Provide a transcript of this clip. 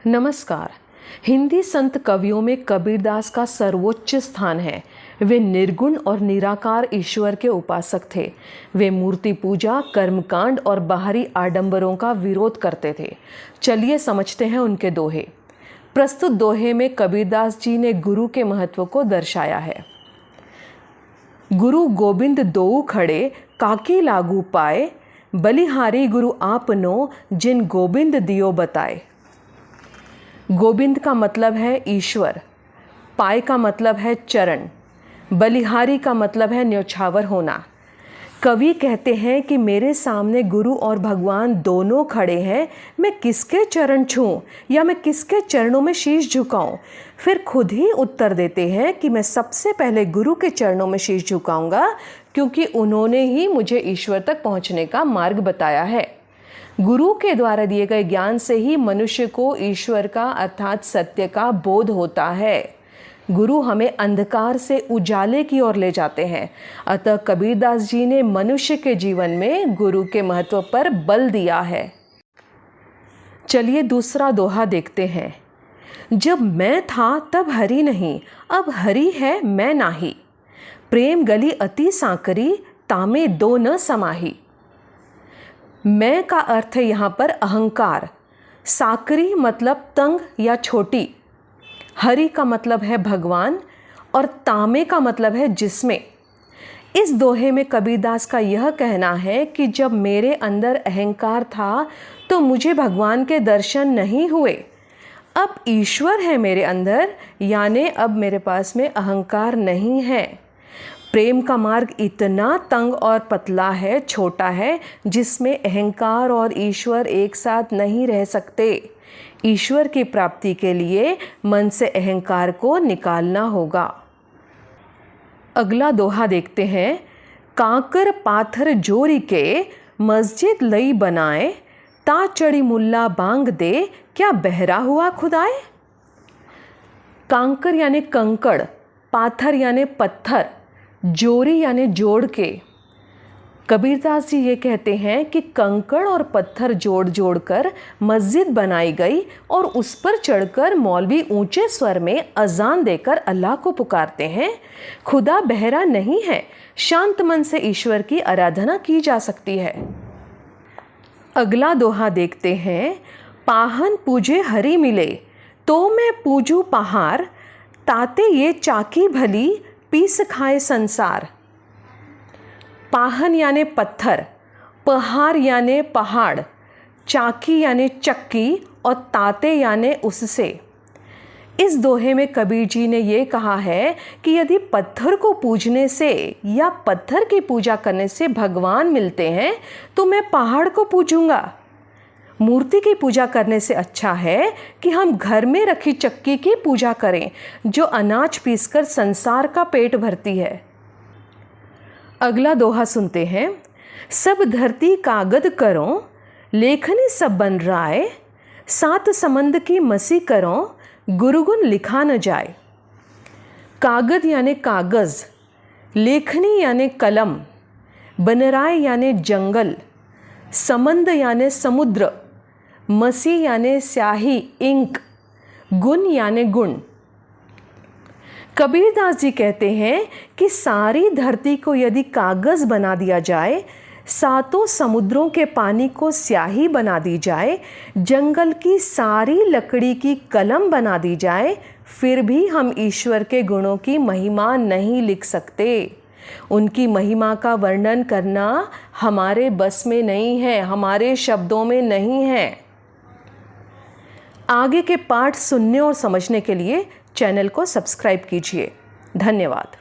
नमस्कार। हिंदी संत कवियों में कबीरदास का सर्वोच्च स्थान है। वे निर्गुण और निराकार ईश्वर के उपासक थे। वे मूर्ति पूजा, कर्मकांड और बाहरी आडंबरों का विरोध करते थे। चलिए समझते हैं उनके दोहे। प्रस्तुत दोहे में कबीरदास जी ने गुरु के महत्व को दर्शाया है। गुरु गोबिंद दोऊ खड़े, काकी लागू पाए, बलिहारी गुरु आपनो, जिन गोबिंद दियो बताए। गोबिंद का मतलब है ईश्वर, पाए का मतलब है चरण, बलिहारी का मतलब है न्यौछावर होना। कवि कहते हैं कि मेरे सामने गुरु और भगवान दोनों खड़े हैं, मैं किसके चरण छूं या मैं किसके चरणों में शीश झुकाऊं। फिर खुद ही उत्तर देते हैं कि मैं सबसे पहले गुरु के चरणों में शीश झुकाऊंगा, क्योंकि उन्होंने ही मुझे ईश्वर तक पहुंचने का मार्ग बताया है। गुरु के द्वारा दिए गए ज्ञान से ही मनुष्य को ईश्वर का अर्थात सत्य का बोध होता है। गुरु हमें अंधकार से उजाले की ओर ले जाते हैं। अतः कबीरदास जी ने मनुष्य के जीवन में गुरु के महत्व पर बल दिया है। चलिए दूसरा दोहा देखते हैं। जब मैं था तब हरि नहीं, अब हरि है मैं नाही। प्रेम गली अति सांकरी, तामे दो न समाही। मैं का अर्थ है यहाँ पर अहंकार। साकरी मतलब तंग या छोटी। हरि का मतलब है भगवान और तामे का मतलब है जिसमें। इस दोहे में कबीरदास का यह कहना है कि जब मेरे अंदर अहंकार था तो मुझे भगवान के दर्शन नहीं हुए। अब ईश्वर है मेरे अंदर, यानी अब मेरे पास में अहंकार नहीं है। प्रेम का मार्ग इतना तंग और पतला है, छोटा है, जिसमें अहंकार और ईश्वर एक साथ नहीं रह सकते। ईश्वर की प्राप्ति के लिए मन से अहंकार को निकालना होगा। अगला दोहा देखते हैं। कांकर पाथर जोरी के, मस्जिद लई बनाए, ता चढ़ी मुल्ला बांग दे, क्या बहरा हुआ खुदाए। कांकर यानी कंकड़, पाथर यानी पत्थर, जोरी यानी जोड़ के। कबीरदास जी ये कहते हैं कि कंकड़ और पत्थर जोड़ जोड़ कर मस्जिद बनाई गई और उस पर चढ़कर मौलवी ऊंचे स्वर में अजान देकर अल्लाह को पुकारते हैं। खुदा बहरा नहीं है, शांत मन से ईश्वर की आराधना की जा सकती है। अगला दोहा देखते हैं। पाहन पूजे हरि मिले, तो मैं पूजू पहाड़, ताते ये चाकी भली, पीस खाए संसार। पाहन यानी पत्थर, पहाड़ यानी पहाड़, चाकी यानी चक्की और ताते यानी उससे। इस दोहे में कबीर जी ने ये कहा है कि यदि पत्थर को पूजने से या पत्थर की पूजा करने से भगवान मिलते हैं तो मैं पहाड़ को पूजूंगा। मूर्ति की पूजा करने से अच्छा है कि हम घर में रखी चक्की की पूजा करें, जो अनाज पीसकर संसार का पेट भरती है। अगला दोहा सुनते हैं। सब धरती कागद करो, लेखनी सब बन राय, सात समंद की मसी करो, गुरुगुण लिखा न जाए। कागद यानी कागज, लेखनी यानी कलम, बनराय यानी जंगल, समंद यानी समुद्र, मसी यानी स्याही इंक, गुण यानी गुण। कबीरदास जी कहते हैं कि सारी धरती को यदि कागज बना दिया जाए, सातों समुद्रों के पानी को स्याही बना दी जाए, जंगल की सारी लकड़ी की कलम बना दी जाए, फिर भी हम ईश्वर के गुणों की महिमा नहीं लिख सकते। उनकी महिमा का वर्णन करना हमारे बस में नहीं है, हमारे शब्दों में नहीं है। आगे के पाठ सुनने और समझने के लिए चैनल को सब्सक्राइब कीजिए। धन्यवाद।